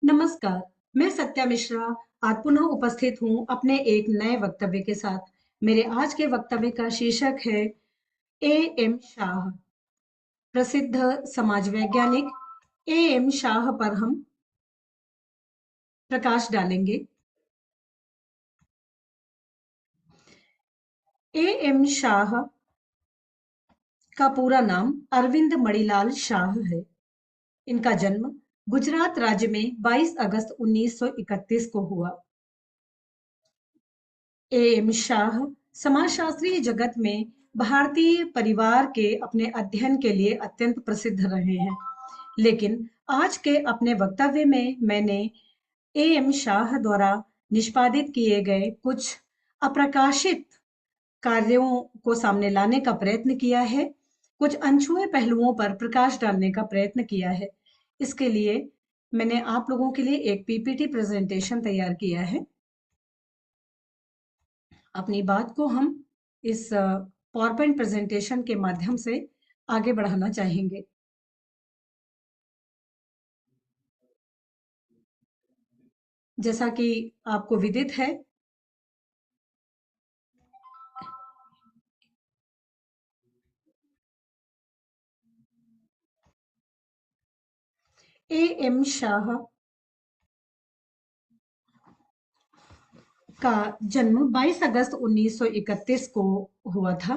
नमस्कार, मैं सत्या मिश्रा आज पुनः उपस्थित हूँ अपने एक नए वक्तव्य के साथ। मेरे आज के वक्तव्य का शीर्षक है ए एम शाह, प्रसिद्ध समाज वैज्ञानिक ए एम शाह पर हम प्रकाश डालेंगे। ए एम शाह का पूरा नाम अरविंद मणिलाल शाह है। इनका जन्म गुजरात राज्य में 22 अगस्त 1931 को हुआ। ए एम शाह समाजशास्त्रीय जगत में भारतीय परिवार के अपने अध्ययन के लिए अत्यंत प्रसिद्ध रहे हैं। लेकिन आज के अपने वक्तव्य में मैंने ए एम शाह द्वारा निष्पादित किए गए कुछ अप्रकाशित कार्यों को सामने लाने का प्रयत्न किया है, कुछ अनछुए पहलुओं पर प्रकाश डालने का प्रयत्न किया है। इसके लिए मैंने आप लोगों के लिए एक पीपीटी प्रेजेंटेशन तैयार किया है। अपनी बात को हम इस पावर पॉइंट प्रेजेंटेशन के माध्यम से आगे बढ़ाना चाहेंगे। जैसा कि आपको विदित है, ए एम शाह का जन्म 22 अगस्त 1931 को हुआ था।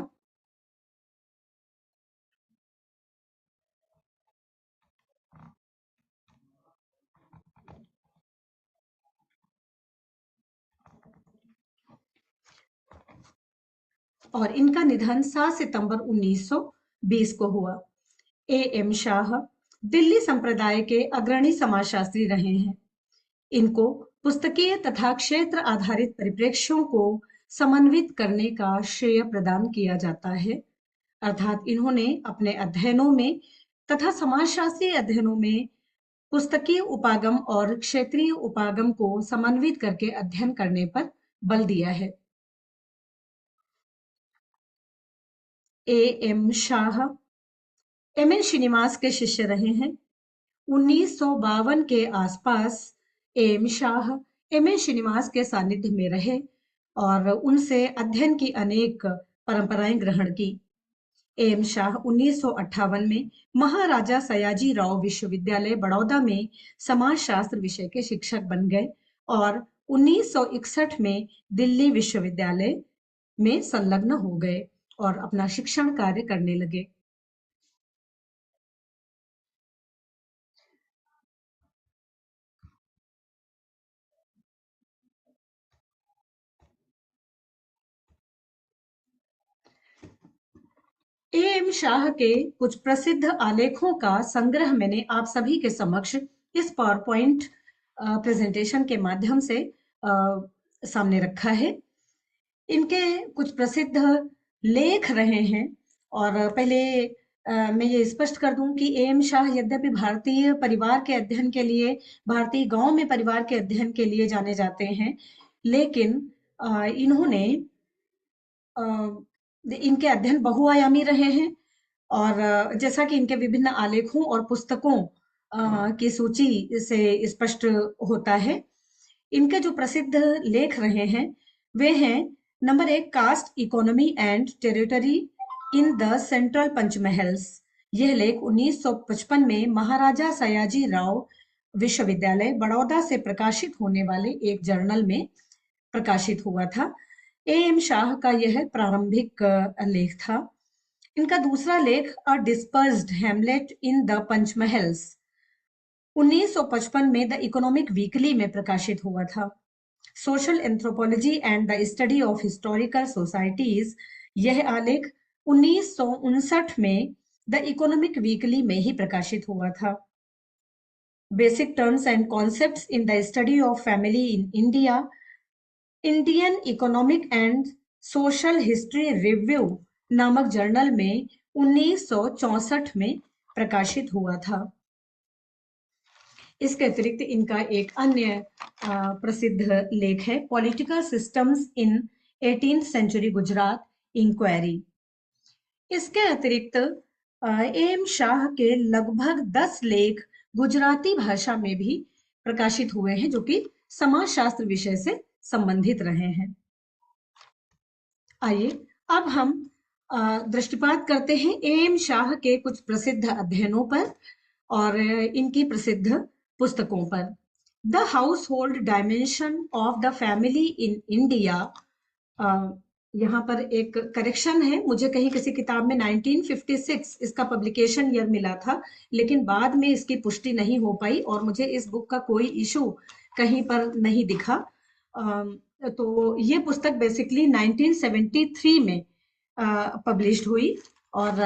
और इनका निधन 7 सितंबर 1920 को हुआ। ए एम शाह दिल्ली संप्रदाय के अग्रणी समाजशास्त्री रहे हैं। इनको पुस्तकीय तथा क्षेत्र आधारित परिप्रेक्ष्यों को समन्वित करने का श्रेय प्रदान किया जाता है। अर्थात इन्होंने अपने अध्ययनों में तथा समाजशास्त्रीय अध्ययनों में पुस्तकीय उपागम और क्षेत्रीय उपागम को समन्वित करके अध्ययन करने पर बल दिया है। A M Shah M N Srinivas के शिष्य रहे हैं। 1952 के आसपास M Shah M N Srinivas के सानिध्य में रहे और उनसे अध्ययन की अनेक परंपराएं ग्रहण की। एम शाह 1958 में महाराजा सयाजी राव विश्वविद्यालय बड़ौदा में समाजशास्त्र विषय के शिक्षक बन गए और 1961 में दिल्ली विश्वविद्यालय में संलग्न हो गए और अपना शिक्षण कार्य करने लगे। ए एम शाह के कुछ प्रसिद्ध आलेखों का संग्रह मैंने आप सभी के समक्ष इस पावर पॉइंट प्रेजेंटेशन के माध्यम से सामने रखा है। इनके कुछ प्रसिद्ध लेख रहे हैं और पहले मैं ये स्पष्ट कर दूं कि ए एम शाह यद्यपि भारतीय परिवार के अध्ययन के लिए, भारतीय गांव में परिवार के अध्ययन के लिए जाने जाते हैं, लेकिन इन्होंने इनके अध्ययन बहुआयामी रहे हैं और जैसा कि इनके विभिन्न आलेखों और पुस्तकों की सूची से स्पष्ट होता है। इनके जो प्रसिद्ध लेख रहे हैं वे हैं number 1 caste economy and territory in the central Panchmahals. यह लेख 1955 में महाराजा सयाजी राव विश्वविद्यालय बड़ौदा से प्रकाशित होने वाले एक जर्नल में प्रकाशित हुआ था। ए एम शाह का यह प्रारंभिक लेख था। इनका दूसरा लेख अ डिस्पर्स्ड हेमलेट इन द पंचमहल्स 1955 में द इकोनॉमिक वीकली में प्रकाशित हुआ था। Social anthropology and the study of historical societies, यह आलेख 1959 में द इकोनॉमिक वीकली में ही प्रकाशित हुआ था। Basic terms and concepts in the study of family in India, Indian economic and social history review नामक जर्नल में 1964 में प्रकाशित हुआ था। इसके अतिरिक्त इनका एक अन्य प्रसिद्ध लेख है political systems in 18th century Gujarat inquiry. इसके अतिरिक्त एम शाह के लगभग 10 लेख गुजराती भाषा में भी प्रकाशित हुए हैं जो कि समाजशास्त्र विषय से संबंधित रहे हैं। आइए अब हम दृष्टिपात करते हैं एम शाह के कुछ प्रसिद्ध अध्ययनों पर और इनकी प्रसिद्ध पुस्तकों पर। The household dimension of the family in India, यहाँ पर एक करेक्शन है, मुझे कहीं किसी किताब में 1956 इसका पब्लिकेशन ईयर मिला था, लेकिन बाद में इसकी पुष्टि नहीं हो पाई और मुझे इस बुक का कोई इशू कहीं पर नहीं दिखा। तो ये पुस्तक बेसिकली 1973 में पब्लिश्ड हुई और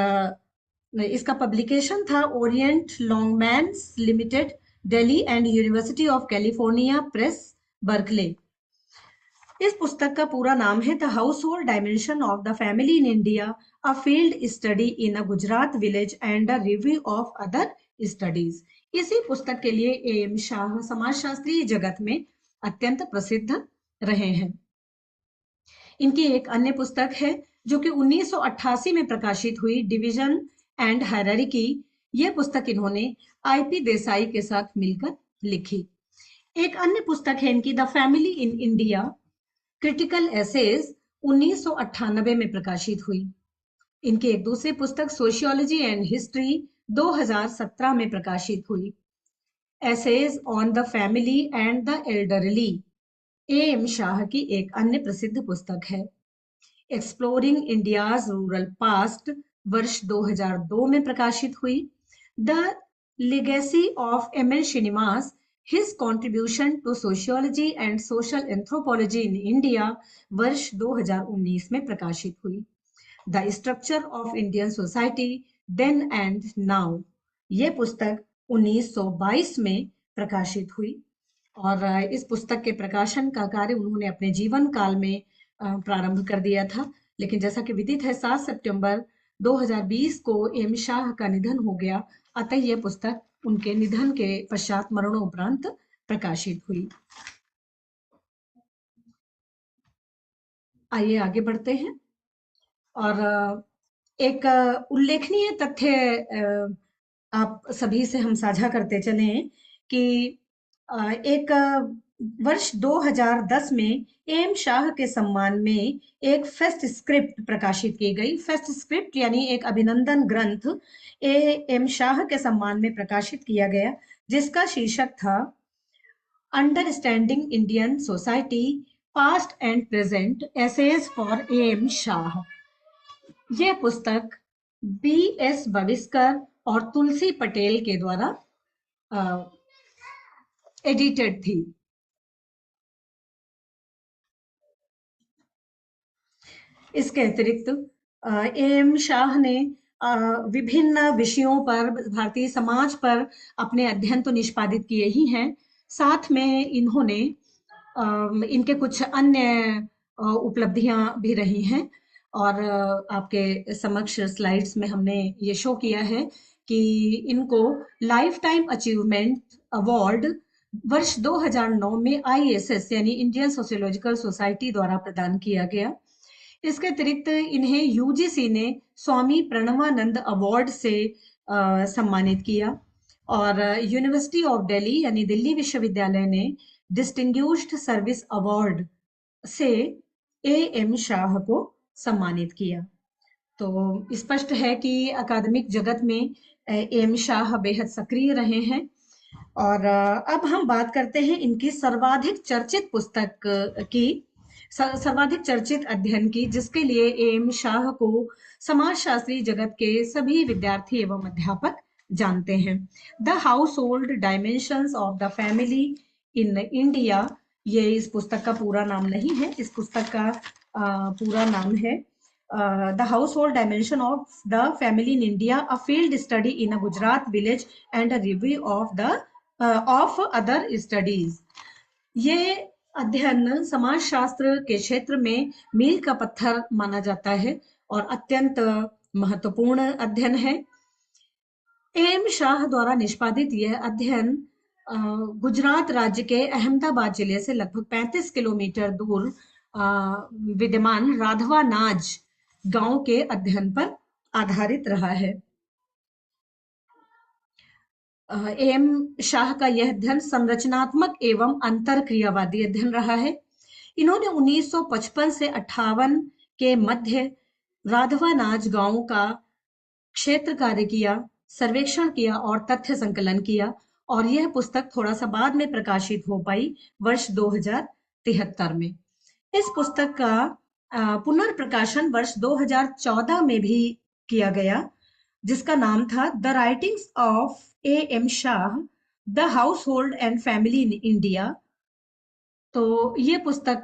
इसका पब्लिकेशन था Orient Longmans Limited, Delhi and University of California Press, Berkeley. इस पुस्तक का पूरा नाम है the household dimension of the family in India, a field study in a Gujarat village and a review of other studies. इसी पुस्तक के लिए एम शाह समाजशास्त्रीय जगत में अत्यंत प्रसिद्ध रहे हैं। इनकी एक अन्य पुस्तक है जो कि 1988 में प्रकाशित हुई, डिवीजन एंड हायरार्की। यह पुस्तक इन्होंने आईपी देसाई के साथ मिलकर लिखी। एक अन्य पुस्तक है इनकी the family in India, critical essays, 1998 में प्रकाशित हुई। इनकी एक दूसरी पुस्तक सोशियोलॉजी एंड हिस्ट्री 2017 में प्रकाशित हुई। Essays on the family and the elderly M Shah की एक अन्य प्रसिद्ध पुस्तक है। एक्सप्लोरिंग इंडियाज रूरल पास्ट वर्ष 2002 में प्रकाशित हुई। The legacy of M N. Srinivas, his contribution to sociology and social anthropology in India वर्ष 2019 में प्रकाशित हुई। The structure of Indian society then and now, ये पुस्तक 1922 में प्रकाशित हुई और इस पुस्तक के प्रकाशन का कार्य उन्होंने अपने जीवन काल में प्रारंभ कर दिया था, लेकिन जैसा कि विदित है 7 सितंबर 2020 को एम शाह का निधन हो गया, अतः यह पुस्तक उनके निधन के पश्चात मरणोपरांत प्रकाशित हुई। आइए आगे बढ़ते हैं और एक उल्लेखनीय तथ्य आप सभी से हम साझा करते चलें कि एक वर्ष 2010 में एम शाह के सम्मान में एक फेस्ट स्क्रिप्ट प्रकाशित की गई। फेस्ट स्क्रिप्ट यानी एक अभिनंदन ग्रंथ एम शाह के सम्मान में प्रकाशित किया गया, जिसका शीर्षक था understanding Indian society past and present, essays for M Shah. यह पुस्तक B.S. बविस्कर और तुलसी पटेल के द्वारा एडिटेड थी। इसके अतिरिक्त एम शाह ने विभिन्न विषयों पर, भारतीय समाज पर अपने अध्ययन तो निष्पादित किए ही हैं, साथ में इन्होंने इनके कुछ अन्य उपलब्धियां भी रही हैं और आपके समक्ष स्लाइड्स में हमने ये शो किया है कि इनको लाइफ टाइम अचीवमेंट अवार्ड वर्ष 2009 में ISS यानी इंडियन सोशियोलॉजिकल सोसाइटी द्वारा प्रदान किया गया। इसके अतिरिक्त इन्हें UGC ने स्वामी प्रणवानंद अवार्ड से सम्मानित किया और यूनिवर्सिटी ऑफ दिल्ली यानी दिल्ली विश्वविद्यालय ने डिस्टिंग्विश्ड सर्विस अवार्ड से एम शाह को सम्मानित किया। तो स्पष्ट है कि अकादमिक जगत में एम शाह बेहद सक्रिय रहे हैं और अब हम बात करते हैं इनकी सर्वाधिक चर्चित पुस्तक की, सर्वाधिक चर्चित अध्ययन की, जिसके लिए एम शाह को समाजशास्त्री जगत के सभी विद्यार्थी एवं अध्यापक जानते हैं। The house hold dimensions of the family in India, ये इस पुस्तक का पूरा नाम नहीं है, इस पुस्तक का पूरा नाम है the household dimension of the family in India, a field study in a Gujarat village and a review of other studies. ये अध्ययन समाजशास्त्र के क्षेत्र में मील का पत्थर माना जाता है और अत्यंत महत्वपूर्ण अध्ययन है। एम शाह द्वारा निष्पादित यह अध्ययन गुजरात राज्य के अहमदाबाद जिले से लगभग 35 किलोमीटर दूर विद्यमान राधवा नाज गांव के अध्ययन पर आधारित रहा है। एम शाह का यह अध्ययन संरचनात्मक एवं अंतरक्रियावादी अध्ययन रहा है। इन्होंने 1955 से 58 के मध्य राधवानाज गांव का क्षेत्र कार्य किया, सर्वेक्षण किया और तथ्य संकलन किया, और यह पुस्तक थोड़ा सा बाद में प्रकाशित हो पाई वर्ष 2073 में। इस पुस्तक का पुनर्प्रकाशन वर्ष 2014 में भी किया गया, जिसका नाम था the writings of A M Shah, the household and family in India. तो ये पुस्तक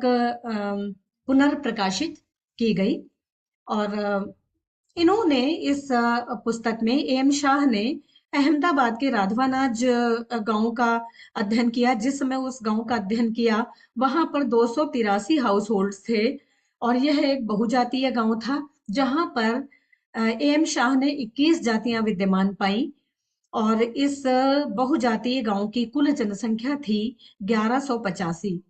पुनर्प्रकाशित की गई, और इन्होंने इस पुस्तक में एम शाह ने अहमदाबाद के राधवानाज गांव का अध्ययन किया। जिस समय उस गांव का अध्ययन किया, वहां पर 283 हाउस होल्ड थे, और यह एक बहुजातीय गांव था, जहां पर एम शाह ने 21 जातियां विद्यमान पाई, और इस बहुजातीय गांव की कुल जनसंख्या थी 1185।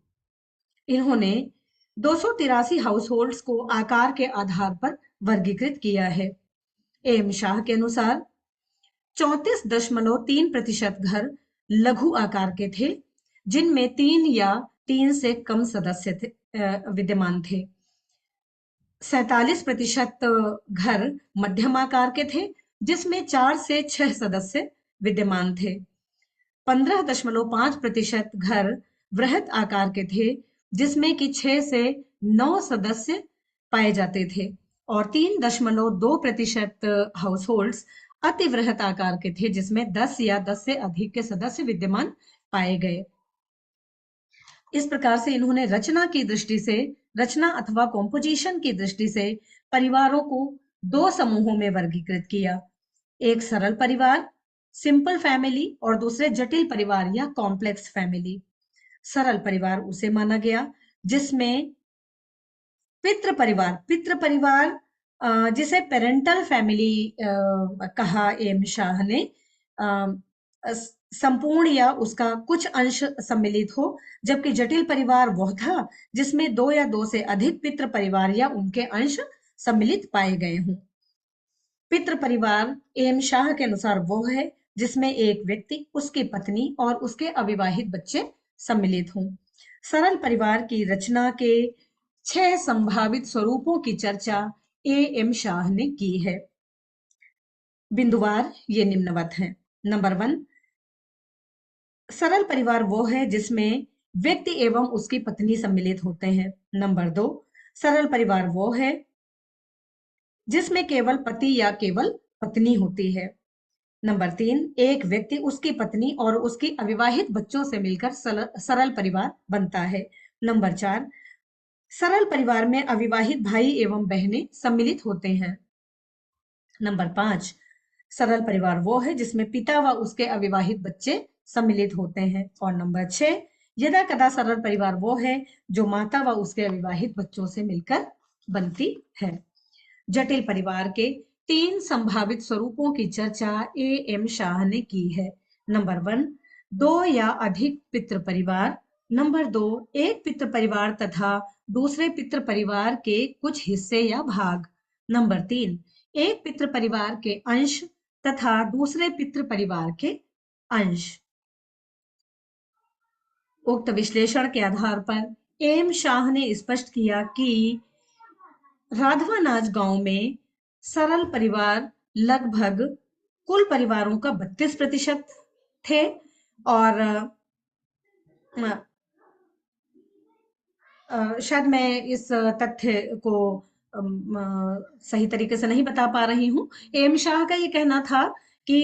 इन्होंने 283 हाउस होल्ड्स को आकार के आधार पर वर्गीकृत किया है। एम शाह के अनुसार 34.3% घर लघु आकार के थे, जिनमें 3 या 3 से कम सदस्य विद्यमान थे। 47% घर मध्यम आकार के थे, जिसमें 4 से 6 सदस्य विद्यमान थे। 15.5% घर वृहत आकार के थे, जिसमें कि 6 से 9 सदस्य पाए जाते थे, और 3.2% हाउस होल्ड्स अति वृहत आकार के थे, जिसमें 10 या 10 से अधिक के सदस्य विद्यमान पाए गए। इस प्रकार से इन्होंने रचना अथवा कॉम्पोजिशन की दृष्टि से परिवारों को 2 समूहों में वर्गीकृत किया। एक सरल परिवार, सिंपल फैमिली, और दूसरे जटिल परिवार या कॉम्प्लेक्स फैमिली। सरल परिवार उसे माना गया जिसमें पितृ परिवार जिसे पेरेंटल फैमिली कहा एम शाह ने, संपूर्ण या उसका कुछ अंश सम्मिलित हो, जबकि जटिल परिवार वह था जिसमें 2 या 2 से अधिक पितृ परिवार या उनके अंश सम्मिलित पाए गए हों। पितृ परिवार एम शाह के अनुसार वो है जिसमें एक व्यक्ति, उसकी पत्नी और उसके अविवाहित बच्चे सम्मिलित हों। सरल परिवार की रचना के 6 संभावित स्वरूपों की चर्चा ए एम शाह ने की है। बिंदुवार ये निम्नवत हैं। नंबर 1, सरल परिवार वो है जिसमें व्यक्ति एवं उसकी पत्नी सम्मिलित होते हैं। नंबर 2, सरल परिवार वो है जिसमें केवल पति या केवल पत्नी होती है। नंबर 3, एक व्यक्ति, उसकी पत्नी और उसकी अविवाहित बच्चों से मिलकर सरल परिवार बनता है। नंबर 4, सरल परिवार में अविवाहित भाई एवं बहनें सम्मिलित होते हैं। नंबर 5, सरल परिवार वो है जिसमें पिता व उसके अविवाहित बच्चे सम्मिलित होते हैं। और नंबर 6, यदा कदा सरल परिवार वो है जो माता व उसके अविवाहित बच्चों से मिलकर बनती है। जटिल परिवार के 3 संभावित स्वरूपों की चर्चा ए एम शाह ने की है। नंबर 1, 2 या अधिक पितृ परिवार। नंबर 2, एक पितृ परिवार तथा दूसरे पितृ परिवार के कुछ हिस्से या भाग। नंबर 3, एक पितृ परिवार के अंश तथा दूसरे पितृ परिवार के अंश। उक्त विश्लेषण के आधार पर एम शाह ने स्पष्ट किया कि राधवानाज गांव में सरल परिवार लगभग कुल परिवारों का 32% थे, और शायद मैं इस तथ्य को सही तरीके से नहीं बता पा रही हूँ। एम शाह का ये कहना था कि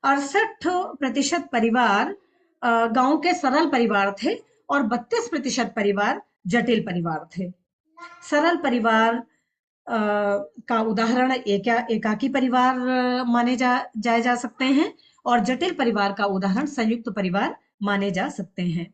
68% परिवार गांव के सरल परिवार थे और 32% परिवार जटिल परिवार थे। सरल परिवार का उदाहरण एकाकी परिवार माने जाए जा सकते हैं, और जटिल परिवार का उदाहरण संयुक्त परिवार माने जा सकते हैं।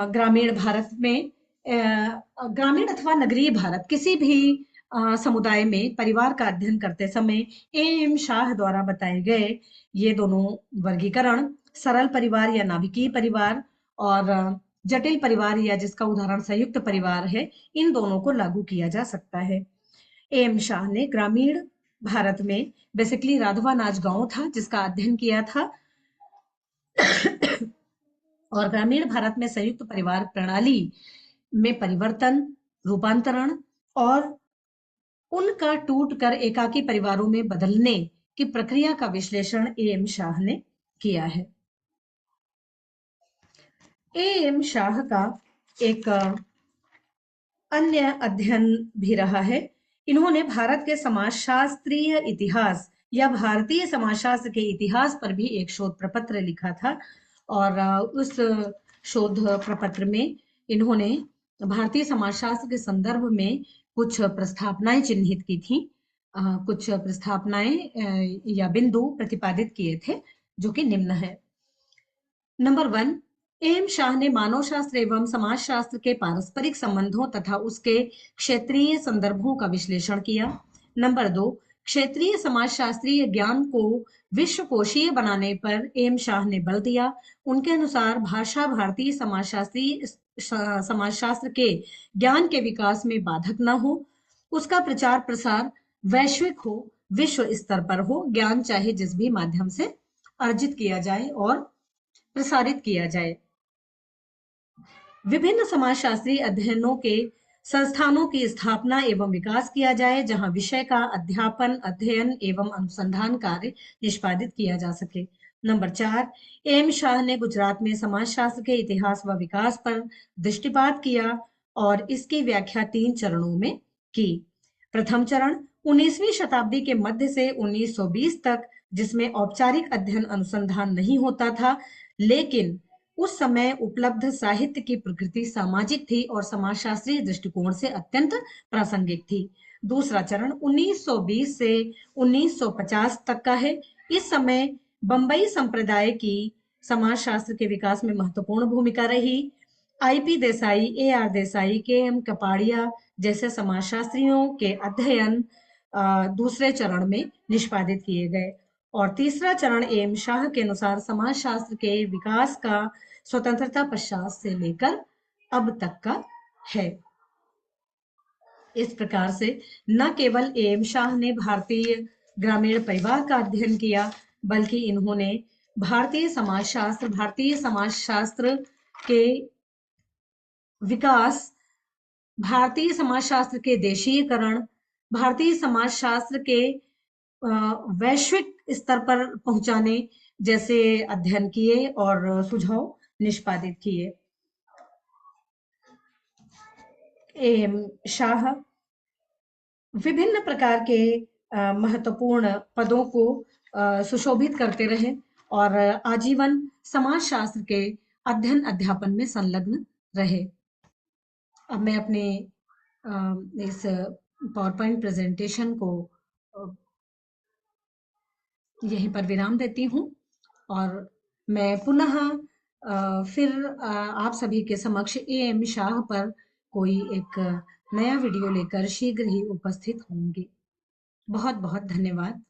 ग्रामीण भारत में, ग्रामीण अथवा नगरीय भारत किसी भी समुदाय में परिवार का अध्ययन करते समय एम शाह द्वारा बताए गए ये दोनों वर्गीकरण, सरल परिवार या नाभिकीय परिवार और जटिल परिवार या जिसका उदाहरण संयुक्त परिवार है, इन दोनों को लागू किया जा सकता है। एम शाह ने ग्रामीण भारत में बेसिकली राघवा नाच गांव था जिसका अध्ययन किया था। और ग्रामीण भारत में संयुक्त परिवार प्रणाली में परिवर्तन, रूपांतरण और उनका टूटकर एकाकी परिवारों में बदलने की प्रक्रिया का विश्लेषण ए एम शाह ने किया है। ए एम शाह का एक अन्य अध्ययन भी रहा है। इन्होंने भारत के समाजशास्त्रीय इतिहास या भारतीय समाजशास्त्र के इतिहास पर भी एक शोध प्रपत्र लिखा था और उस शोध प्रपत्र में इन्होंने भारतीय समाजशास्त्र के संदर्भ में कुछ प्रस्तावनाएं चिन्हित की थी। कुछ प्रस्तावनाएं या बिंदु प्रतिपादित किए थे जो कि निम्न है। नंबर 1, एम शाह ने मानव शास्त्र एवं समाजशास्त्र के पारस्परिक संबंधों तथा उसके क्षेत्रीय संदर्भों का विश्लेषण किया। नंबर 2, क्षेत्रीय समाजशास्त्रीय ज्ञान को विश्वकोशीय बनाने पर एम शाह ने बल दिया। उनके अनुसार भाषा भारतीय समाजशास्त्र के ज्ञान के विकास में बाधक न हो, उसका प्रचार प्रसार वैश्विक हो, विश्व स्तर पर हो, ज्ञान चाहे जिस भी माध्यम से अर्जित किया जाए और प्रसारित किया जाए। विभिन्न समाजशास्त्रीय अध्ययनों के संस्थानों की स्थापना एवं विकास किया जाए जहां विषय का अध्यापन, अध्ययन एवं अनुसंधान कार्य निष्पादित किया जा सके। नंबर 4, एम शाह ने गुजरात में समाजशास्त्र के इतिहास व विकास पर दृष्टिपात किया और इसकी व्याख्या 3 चरणों में की। प्रथम चरण 19वीं शताब्दी के मध्य से 1920 तक, जिसमें औपचारिक अध्ययन अनुसंधान नहीं होता था, लेकिन उस समय उपलब्ध साहित्य की प्रकृति सामाजिक थी और समाजशास्त्रीय दृष्टिकोण से अत्यंत प्रासंगिक थी। दूसरा चरण 1920 से 1950 तक का है। इस समय बंबई संप्रदाय की समाजशास्त्र के विकास में महत्वपूर्ण भूमिका रही। IP Desai, A R Desai, के एम कपाड़िया जैसे समाजशास्त्रियों के अध्ययन दूसरे चरण में निष्पादित किए गए और तीसरा चरण एम शाह के अनुसार समाजशास्त्र के विकास का स्वतंत्रता पश्चात से लेकर अब तक का है। इस प्रकार से न केवल एम शाह ने भारतीय ग्रामीण परिवार का अध्ययन किया, बल्कि इन्होंने भारतीय समाजशास्त्र के विकास, भारतीय समाजशास्त्र के देशीयकरण, भारतीय समाजशास्त्र के वैश्विक स्तर पर पहुंचाने जैसे अध्ययन किए और सुझाव निष्पादित किए। एम शाह विभिन्न प्रकार के महत्वपूर्ण पदों को सुशोभित करते रहे और आजीवन समाजशास्त्र के अध्ययन अध्यापन में संलग्न रहे। अब मैं अपने इस पावर पॉइंट प्रेजेंटेशन को यहीं पर विराम देती हूँ और मैं पुनः फिर आप सभी के समक्ष ए एम शाह पर कोई एक नया वीडियो लेकर शीघ्र ही उपस्थित होंगी। बहुत बहुत धन्यवाद।